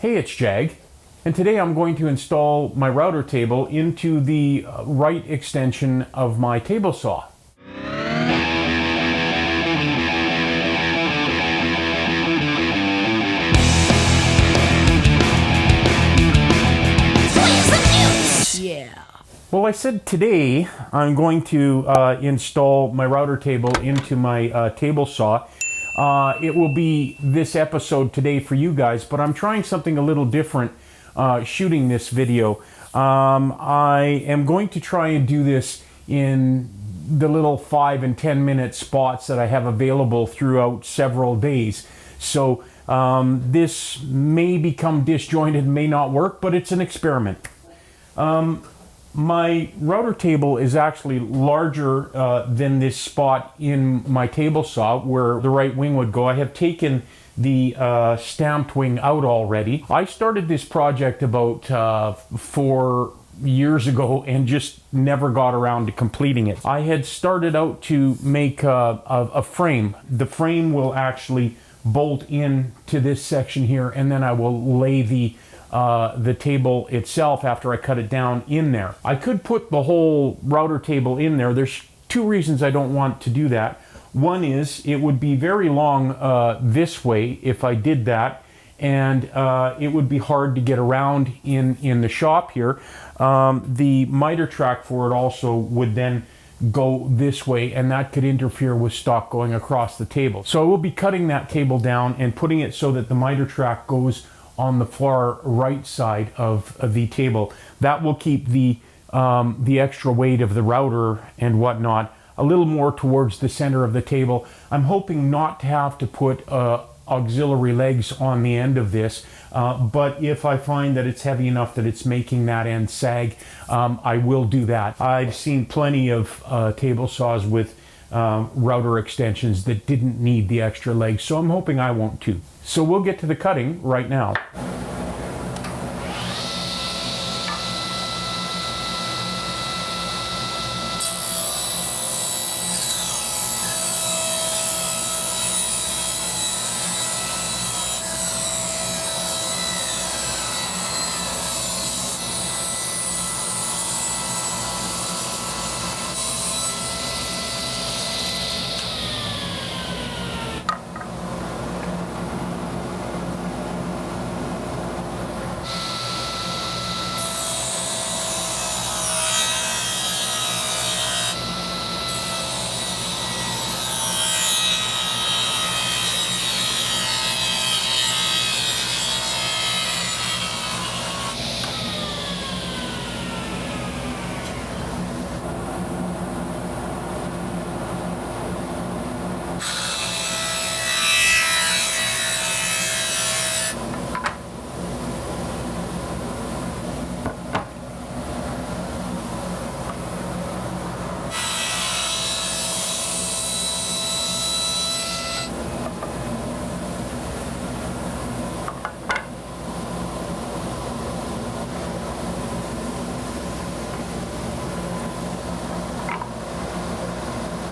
Hey, it's Jag, and today I'm going to install my router table into the right extension of my table saw. Well, I said today I'm going to install my router table into my table saw. It will be this episode today for you guys, but I'm trying something a little different shooting this video. I am going to try and do this in the little 5 and 10 minute spots that I have available throughout several days. So this may become disjointed, may not work, but it's an experiment. My router table is actually larger than this spot in my table saw where the right wing would go. I have taken the stamped wing out already. I started this project about 4 years ago and just never got around to completing it. I had started out to make a frame. The frame will actually bolt in to this section here, and then I will lay the table itself after I cut it down in there. I could put the whole router table in there. There's two reasons I don't want to do that. One is it would be very long this way if I did that, and it would be hard to get around in the shop here. The miter track for it also would then go this way, and that could interfere with stock going across the table. So I will be cutting that table down and putting it so that the miter track goes on the far right side of the table. That will keep the extra weight of the router and whatnot a little more towards the center of the table. I'm hoping not to have to put auxiliary legs on the end of this, but if I find that it's heavy enough that it's making that end sag, I will do that. I've seen plenty of table saws with router extensions that didn't need the extra legs, so I'm hoping I won't too. So we'll get to the cutting right now.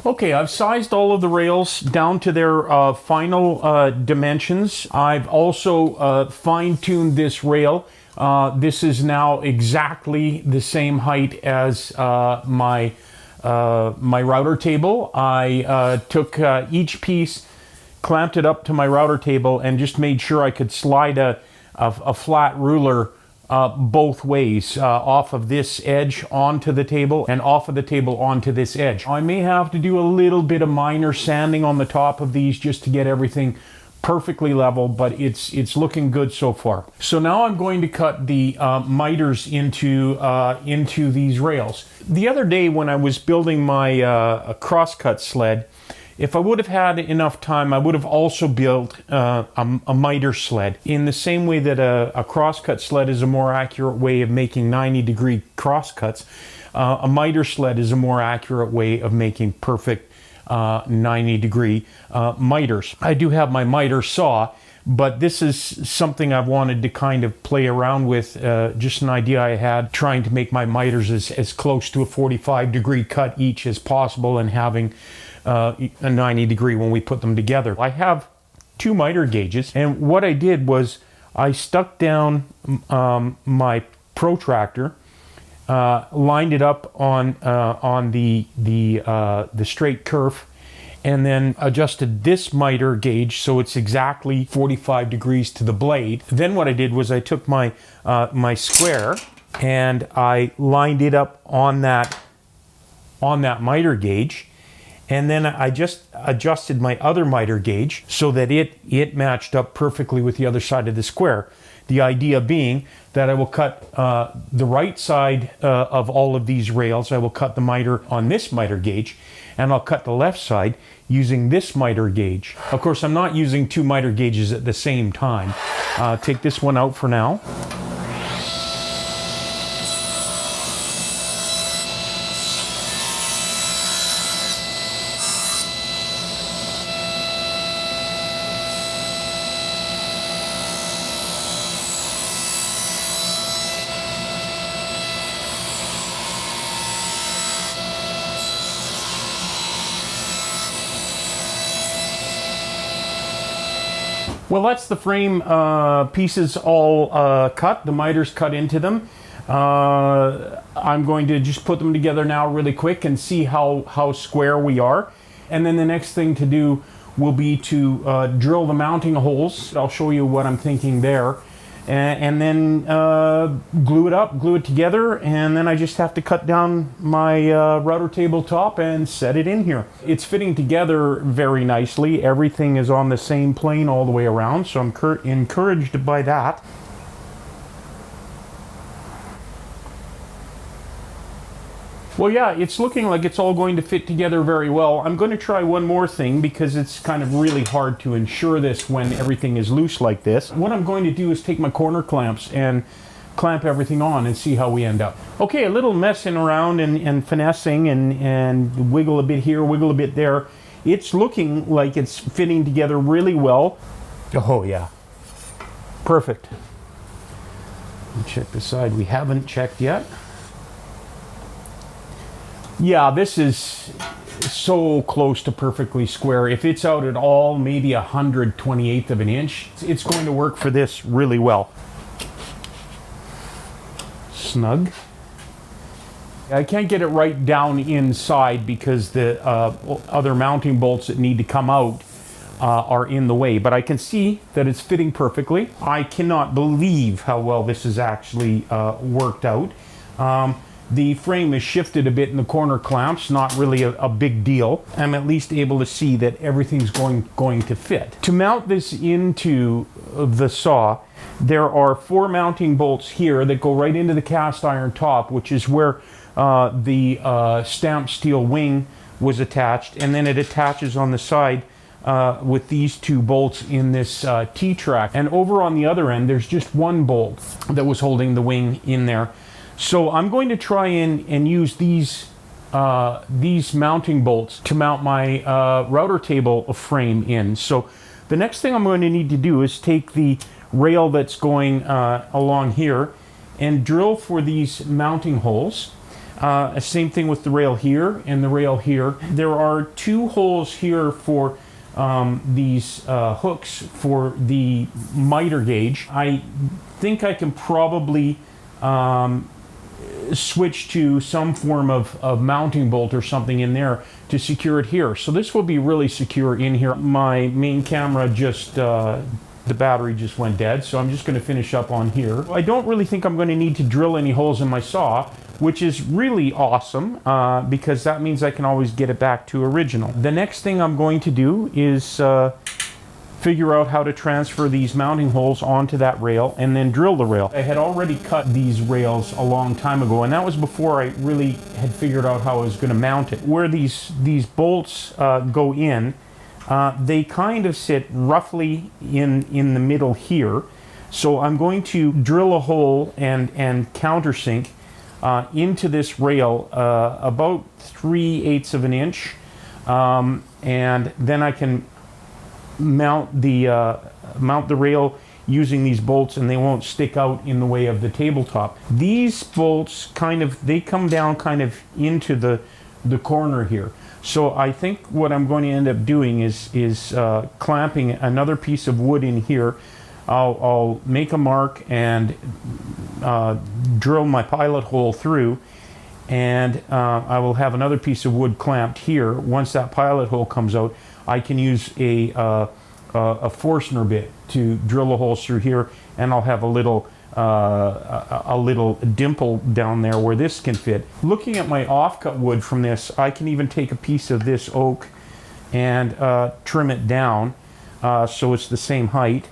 Okay, I've sized all of the rails down to their final dimensions. I've also fine-tuned this rail. This is now exactly the same height as my router table. I took each piece, clamped it up to my router table, and just made sure I could slide a flat ruler both ways, off of this edge onto the table and off of the table onto this edge. I may have to do a little bit of minor sanding on the top of these just to get everything perfectly level, but it's looking good so far. So now I'm going to cut the miters into these rails. The other day when I was building my crosscut sled, if I would have had enough time, I would have also built a miter sled. In the same way that a crosscut sled is a more accurate way of making 90-degree crosscuts, a miter sled is a more accurate way of making perfect 90-degree miters. I do have my miter saw, but this is something I've wanted to kind of play around with, just an idea I had, trying to make my miters as close to a 45-degree cut each as possible and having a 90 degree when we put them together. I have 2 miter gauges, and what I did was I stuck down my protractor, lined it up on the straight kerf, and then adjusted this miter gauge so it's exactly 45 degrees to the blade. Then what I did was I took my my square and I lined it up on that miter gauge, and then I just adjusted my other miter gauge so that it matched up perfectly with the other side of the square. The idea being that I will cut the right side of all of these rails. I will cut the miter on this miter gauge, and I'll cut the left side using this miter gauge. Of course, I'm not using two miter gauges at the same time. Take this one out for now. Well, that's the frame pieces all cut. The miters cut into them. I'm going to just put them together now really quick and see how square we are. And then the next thing to do will be to drill the mounting holes. I'll show you what I'm thinking there. And then glue it together, and then I just have to cut down my router tabletop and set it in here. It's fitting together very nicely. Everything is on the same plane all the way around, so I'm encouraged by that. Well, yeah, it's looking like it's all going to fit together very well. I'm going to try one more thing because it's kind of really hard to ensure this when everything is loose like this. What I'm going to do is take my corner clamps and clamp everything on and see how we end up. Okay, a little messing around and finessing and wiggle a bit here, wiggle a bit there. It's looking like it's fitting together really well. Oh, yeah. Perfect. Check the side we haven't checked yet. Yeah, this is so close to perfectly square. If it's out at all, maybe 128th of an inch, it's going to work for this really well. Snug. I can't get it right down inside because the other mounting bolts that need to come out are in the way, but I can see that it's fitting perfectly. I cannot believe how well this is actually worked out. The frame is shifted a bit in the corner clamps, not really a big deal. I'm at least able to see that everything's going to fit. To mount this into the saw, there are 4 mounting bolts here that go right into the cast iron top, which is where the stamped steel wing was attached, and then it attaches on the side with these 2 bolts in this T-track. And over on the other end, there's just 1 bolt that was holding the wing in there. So I'm going to try and use these mounting bolts to mount my router table frame in. So the next thing I'm going to need to do is take the rail that's going along here and drill for these mounting holes. Same thing with the rail here and the rail here. There are 2 holes here for these hooks for the miter gauge. I think I can probably switch to some form of mounting bolt or something in there to secure it here. So this will be really secure in here. My main camera just, the battery just went dead, so I'm just going to finish up on here. I don't really think I'm going to need to drill any holes in my saw, which is really awesome because that means I can always get it back to original. The next thing I'm going to do is figure out how to transfer these mounting holes onto that rail and then drill the rail. I had already cut these rails a long time ago, and that was before I really had figured out how I was going to mount it. Where these bolts go in, they kind of sit roughly in the middle here. So I'm going to drill a hole and countersink into this rail about 3/8 of an inch, and then I can mount the rail using these bolts, and they won't stick out in the way of the tabletop. These bolts they come down kind of into the corner here. So I think what I'm going to end up doing is clamping another piece of wood in here I'll make a mark and drill my pilot hole through, and I will have another piece of wood clamped here. Once that pilot hole comes out, I can use a Forstner bit to drill the holes through here, and I'll have a little dimple down there where this can fit. Looking at my offcut wood from this, I can even take a piece of this oak and trim it down so it's the same height.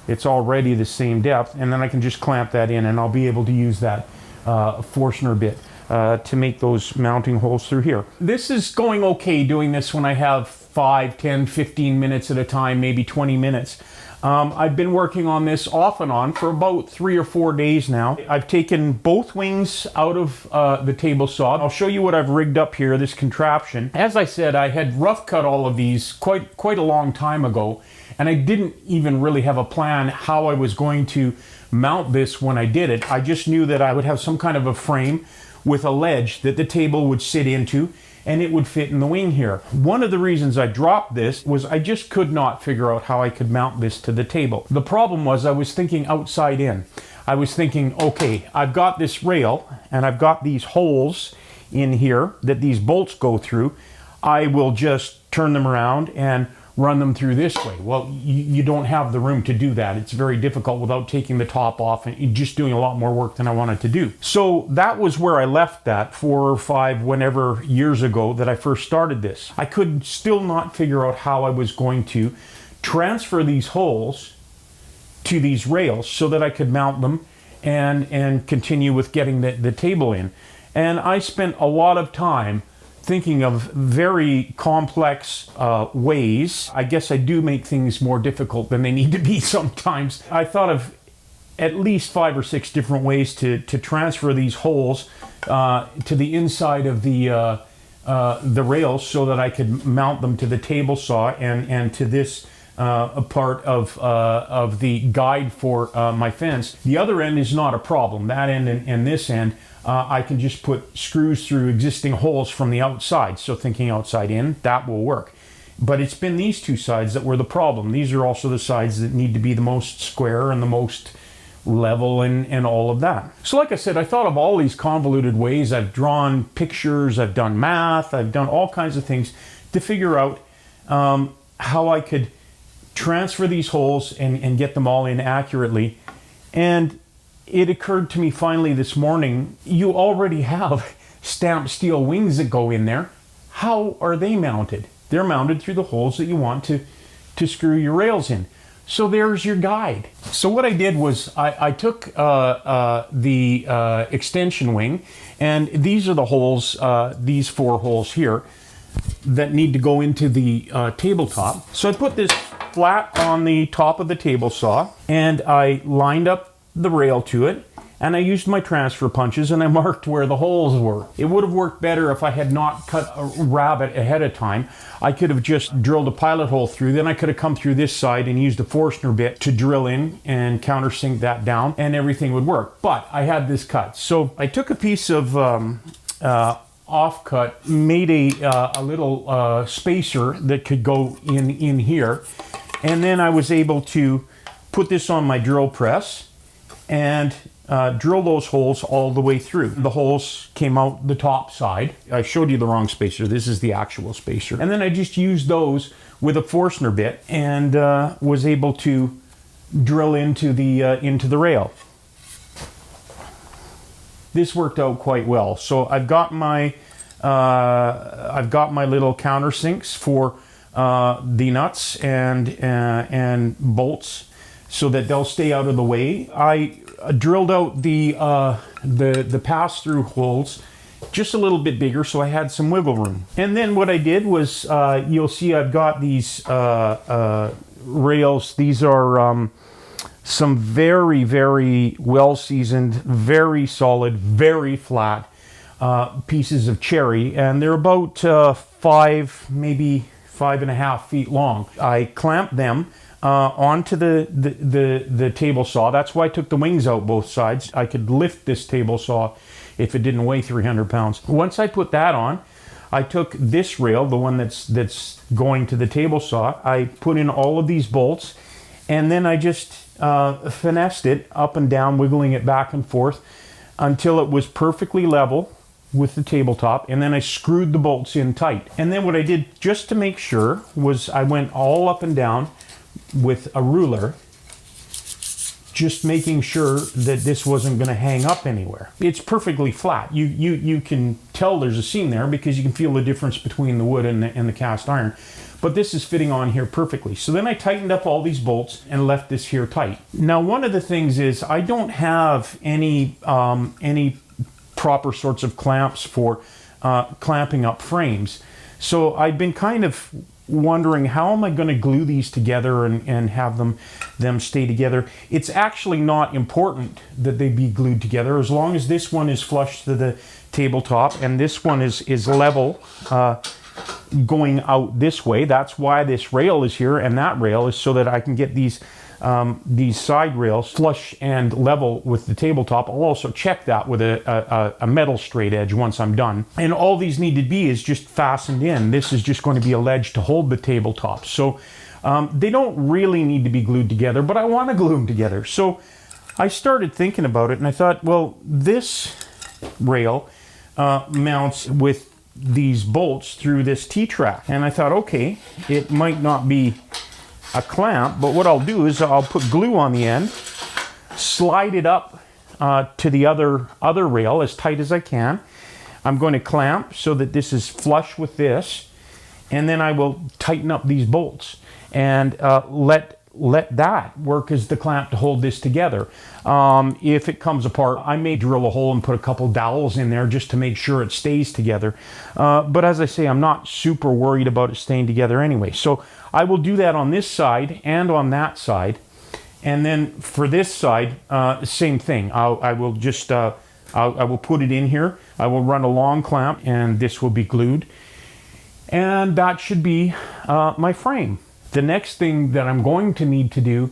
It's already the same depth, and then I can just clamp that in, and I'll be able to use that Forstner bit to make those mounting holes through here. This is going okay, doing this when I have 5, 10, 15 minutes at a time, maybe 20 minutes. I've been working on this off and on for about 3 or 4 days now. I've taken both wings out of the table saw. I'll show you what I've rigged up here, this contraption. As I said, I had rough cut all of these quite a long time ago, and I didn't even really have a plan how I was going to mount this when I did it. I just knew that I would have some kind of a frame with a ledge that the table would sit into, and it would fit in the wing here. One of the reasons I dropped this was I just could not figure out how I could mount this to the table. The problem was I was thinking outside in. I was thinking, okay, I've got this rail and I've got these holes in here that these bolts go through. I will just turn them around and run them through this way. Well, you don't have the room to do that. It's very difficult without taking the top off and just doing a lot more work than I wanted to do. So that was where I left that 4 or 5 whenever years ago that I first started this. I could still not figure out how I was going to transfer these holes to these rails so that I could mount them and continue with getting the table in. And I spent a lot of time thinking of very complex ways. I guess I do make things more difficult than they need to be sometimes. I thought of at least 5 or 6 different ways to transfer these holes to the inside of the rails so that I could mount them to the table saw and to this part of the guide for my fence. The other end is not a problem. That end and this end, I can just put screws through existing holes from the outside. So thinking outside in, that will work. But it's been these 2 sides that were the problem. These are also the sides that need to be the most square and the most level and all of that. So like I said, I thought of all these convoluted ways. I've drawn pictures, I've done math, I've done all kinds of things to figure out how I could transfer these holes and get them all in accurately. And it occurred to me finally this morning, you already have stamped steel wings that go in there. How are they mounted? They're mounted through the holes that you want to screw your rails in. So there's your guide. So what I did was I took the extension wing, and these are the holes, these 4 holes here that need to go into the tabletop. So I put this flat on the top of the table saw, and I lined up the rail to it, and I used my transfer punches and I marked where the holes were. It would have worked better if I had not cut a rabbet ahead of time. I could have just drilled a pilot hole through, then I could have come through this side and used a Forstner bit to drill in and countersink that down, and everything would work. But I had this cut. So I took a piece of offcut, made a little spacer that could go in here, and then I was able to put this on my drill press and drill those holes all the way through. The holes came out the top side. I showed you the wrong spacer. This is the actual spacer. And then I just used those with a Forstner bit and was able to drill into the rail. This worked out quite well. So I've got my little countersinks for the nuts and bolts, so that they'll stay out of the way. I drilled out the pass-through holes just a little bit bigger, so I had some wiggle room. And then what I did was, you'll see I've got these rails. These are some very, very well-seasoned, very solid, very flat pieces of cherry, and they're about 5, maybe 5.5 feet long. I clamped them onto the table saw. That's why I took the wings out both sides. I could lift this table saw if it didn't weigh 300 pounds. Once I put that on, I took this rail, the one that's going to the table saw. I put in all of these bolts, And then I just finessed it up and down, wiggling it back and forth until it was perfectly level with the tabletop, and then I screwed the bolts in tight. And then what I did, just to make sure, was I went all up and down with a ruler, just making sure that this wasn't going to hang up anywhere. It's perfectly flat. You can tell there's a seam there because you can feel the difference between the wood and the cast iron. But this is fitting on here perfectly. So then I tightened up all these bolts and left this here tight. Now, one of the things is I don't have any proper sorts of clamps for clamping up frames. So I've been kind of wondering, how am I going to glue these together and have them stay together? It's actually not important that they be glued together, as long as this one is flush to the tabletop and this one is level going out this way. That's why this rail is here, and that rail is so that I can get these side rails flush and level with the tabletop. I'll also check that with a metal straight edge once I'm done. And all these need to be is just fastened in. This is just going to be a ledge to hold the tabletop. So they don't really need to be glued together, but I want to glue them together. So I started thinking about it, and I thought, well, this rail mounts with these bolts through this T-track. And I thought, okay, it might not be a clamp, but what I'll do is I'll put glue on the end, slide it up to the other rail as tight as I can. I'm going to clamp so that this is flush with this, and then I will tighten up these bolts and let that work as the clamp to hold this together. If it comes apart, I may drill a hole and put a couple dowels in there just to make sure it stays together. But as I say, I'm not super worried about it staying together anyway. So I will do that on this side and on that side. And then for this side, same thing. I will just, I will put it in here. I will run a long clamp and this will be glued. And that should be my frame. The next thing that I'm going to need to do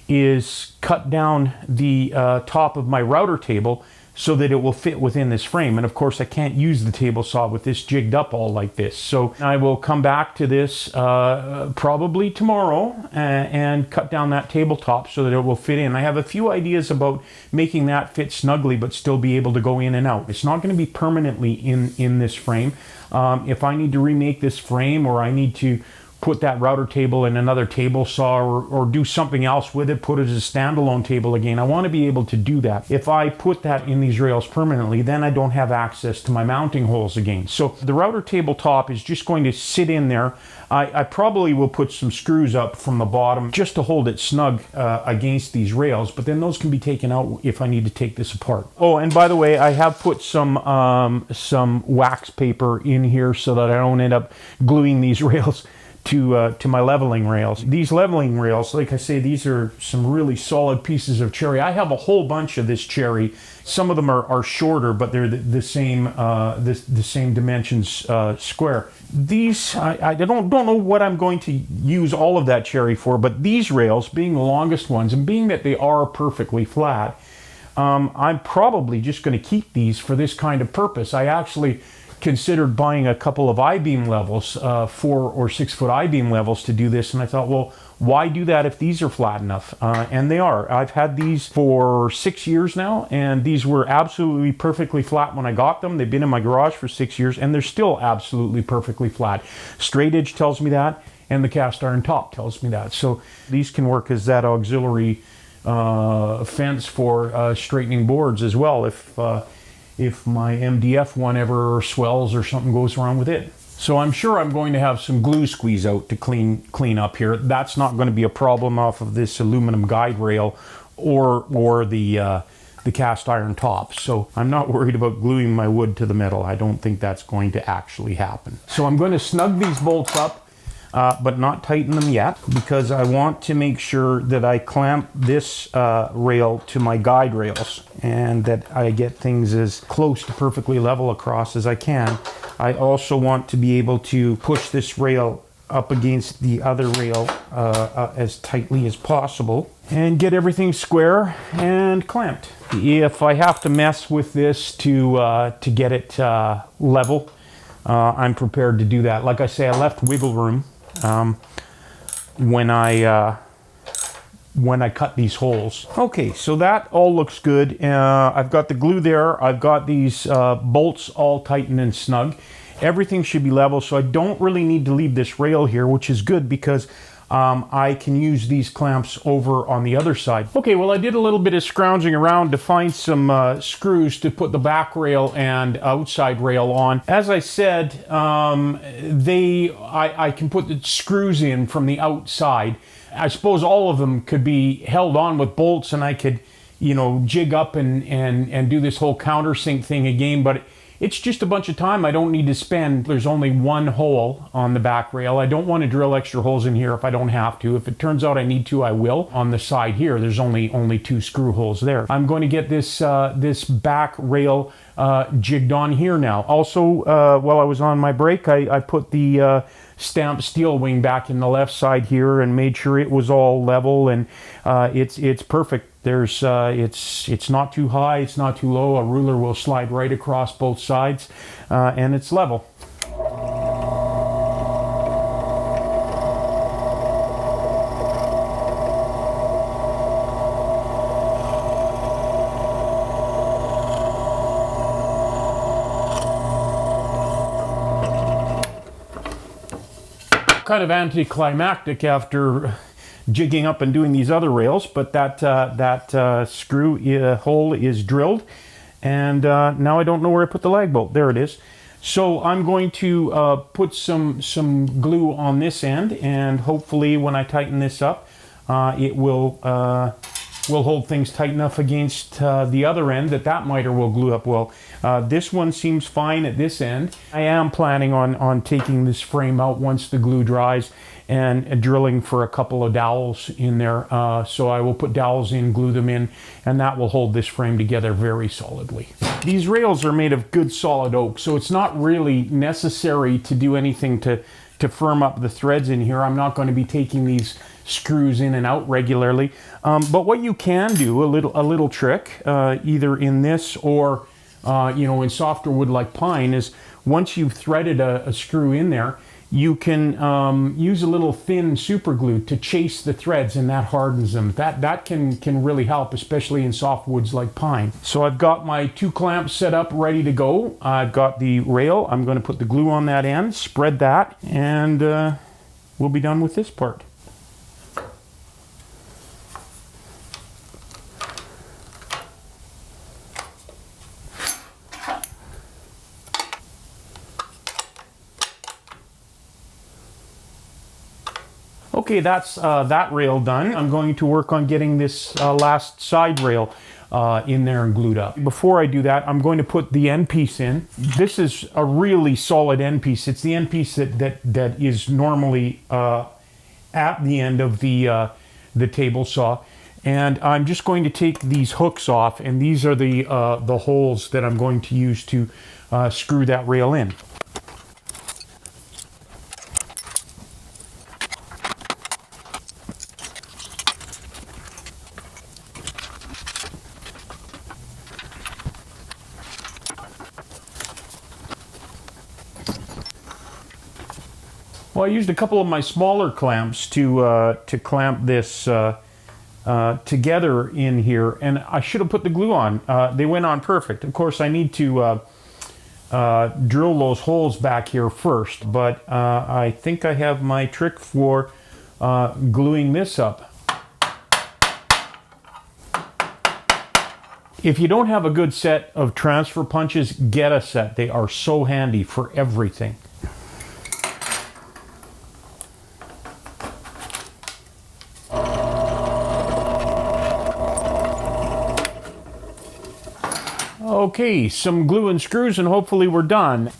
is cut down the top of my router table so that it will fit within this frame. And of course I can't use the table saw with this jigged up all like this. So I will come back to this probably tomorrow and cut down that tabletop so that it will fit in. I have a few ideas about making that fit snugly but still be able to go in and out. It's not going to be permanently in this frame. If I need to remake this frame, or I need to put that router table in another table saw, or do something else with it, put it as a standalone table again, I want to be able to do that. If I put that in these rails permanently, then I don't have access to my mounting holes again. So the router table top is just going to sit in there. I probably will put some screws up from the bottom just to hold it snug against these rails, but then those can be taken out if I need to take this apart. Oh, and by the way, I have put some wax paper in here so that I don't end up gluing these rails to my leveling rails. These leveling rails, like I say, these are some really solid pieces of cherry. I have a whole bunch of this cherry. Some of them are shorter, but they're the same the same dimensions square. These, I don't know what I'm going to use all of that cherry for, but these rails, being the longest ones, and being that they are perfectly flat, I'm probably just going to keep these for this kind of purpose. I actually considered buying a couple of I-beam levels, 4 or 6 foot I-beam levels to do this, and I thought, well, why do that if these are flat enough? And they are. I've had these for 6 years now, and these were absolutely perfectly flat when I got them. They've been in my garage for 6 years, and they're still absolutely perfectly flat. Straight edge tells me that, and the cast iron top tells me that. So these can work as that auxiliary fence for straightening boards as well, if my MDF one ever swells or something goes wrong with it. So I'm sure I'm going to have some glue squeeze out to clean up here. That's not going to be a problem off of this aluminum guide rail or the cast iron top. So I'm not worried about gluing my wood to the metal. I don't think that's going to actually happen. So I'm going to snug these bolts up, but not tighten them yet, because I want to make sure that I clamp this rail to my guide rails and that I get things as close to perfectly level across as I can. I also want to be able to push this rail up against the other rail as tightly as possible and get everything square and clamped. If I have to mess with this to get it level, I'm prepared to do that. Like I say, I left wiggle room when I when I cut these holes. Okay, so that all looks good. I've got the glue there. I've got these bolts all tightened and snug. Everything should be level, so I don't really need to leave this rail here, which is good because I can use these clamps over on the other side. Okay, well, I did a little bit of scrounging around to find some screws to put the back rail and outside rail on. As I said, I can put the screws in from the outside. I suppose all of them could be held on with bolts, and I could, you know, jig up and do this whole countersink thing again, but it's just a bunch of time I don't need to spend. There's only one hole on the back rail. I don't want to drill extra holes in here if I don't have to. If it turns out I need to, I will. On the side here, there's only 2 screw holes there. I'm going to get this this back rail jigged on here now. Also, while I was on my break, I put the stamped steel wing back in the left side here and made sure it was all level, and it's perfect. There's it's not too high, it's not too low. A ruler will slide right across both sides, and it's level. Kind of anticlimactic after jigging up and doing these other rails, but that screw hole is drilled, and now I don't know where I put the lag bolt. There it is. So I'm going to put some glue on this end, and hopefully when I tighten this up, it will hold things tight enough against the other end that miter will glue up well. This one seems fine at this end. I am planning on taking this frame out once the glue dries and drilling for a couple of dowels in there. So I will put dowels in, glue them in, and that will hold this frame together very solidly. These rails are made of good solid oak, so it's not really necessary to do anything to firm up the threads in here. I'm not going to be taking these screws in and out regularly. But what you can do, a little trick, either in this or in softer wood like pine, is once you've threaded a screw in there, you can use a little thin super glue to chase the threads, and that hardens them. That can really help, especially in soft woods like pine. So I've got my 2 clamps set up, ready to go. I've got the rail. I'm going to put the glue on that end, spread that, and we'll be done with this part. Okay, that's that rail done. I'm going to work on getting this last side rail in there and glued up. Before I do that, I'm going to put the end piece in. This is a really solid end piece. It's the end piece that is normally at the end of the table saw. And I'm just going to take these hooks off, and these are the holes that I'm going to use to screw that rail in. Well, I used a couple of my smaller clamps to clamp this together in here, and I should have put the glue on. They went on perfect. Of course, I need to drill those holes back here first, but I think I have my trick for gluing this up. If you don't have a good set of transfer punches, get a set. They are so handy for everything. Okay, some glue and screws, and hopefully we're done.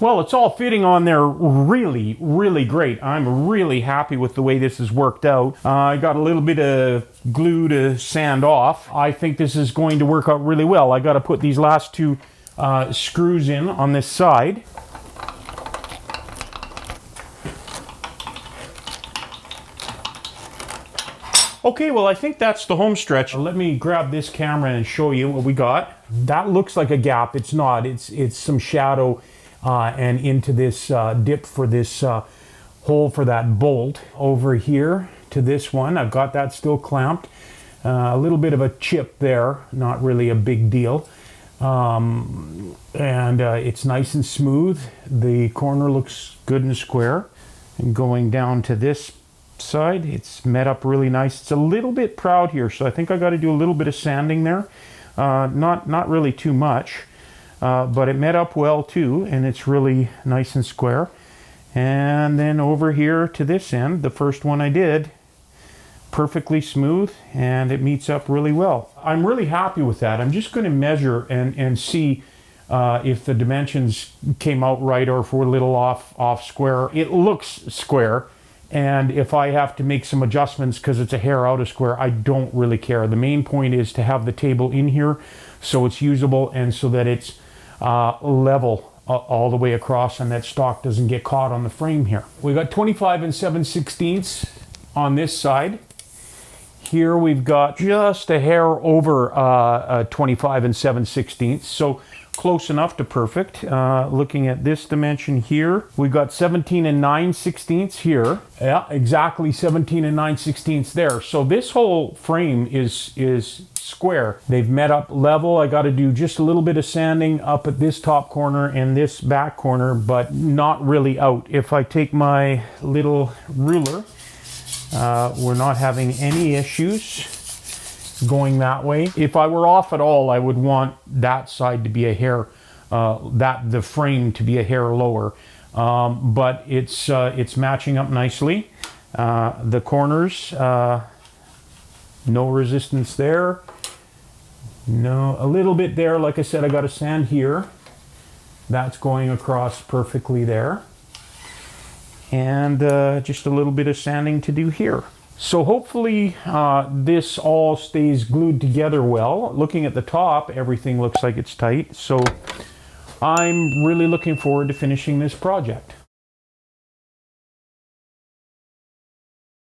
Well, it's all fitting on there really, really great. I'm really happy with the way this has worked out. I got a little bit of glue to sand off. I think this is going to work out really well. I got to put these last 2 screws in on this side. Okay, well, I think that's the home stretch. Let me grab this camera and show you what we got. That looks like a gap. It's not. It's some shadow and into this dip for this hole for that bolt. Over here to this one, I've got that still clamped. A little bit of a chip there, not really a big deal. And it's nice and smooth. The corner looks good and square. And going down to this side, it's met up really nice. It's a little bit proud here, so I think I got to do a little bit of sanding there. Not really too much, but it met up well too, and it's really nice and square. And then over here to this end, the first one I did, perfectly smooth, and it meets up really well. I'm really happy with that. I'm just going to measure and see if the dimensions came out right or if we're a little off square. It looks square, and if I have to make some adjustments because it's a hair out of square, I don't really care. The main point is to have the table in here so it's usable and so that it's level all the way across and that stock doesn't get caught on the frame here. We got 25 7/16 on this side. Here we've got just a hair over 25 7/16, so close enough to perfect. Looking at this dimension here, we've got 17 9/16 here. Yeah, exactly 17 9/16 there. So this whole frame is square. They've met up level. I got to do just a little bit of sanding up at this top corner and this back corner, but not really out. If I take my little ruler, we're not having any issues going that way. If I were off at all, I would want that side to be a hair, the frame to be a hair lower. But it's matching up nicely. The corners, no resistance there. No, a little bit there. Like I said, I got to sand here. That's going across perfectly there. And just a little bit of sanding to do here. So hopefully this all stays glued together well. Looking at the top, everything looks like it's tight. So I'm really looking forward to finishing this project.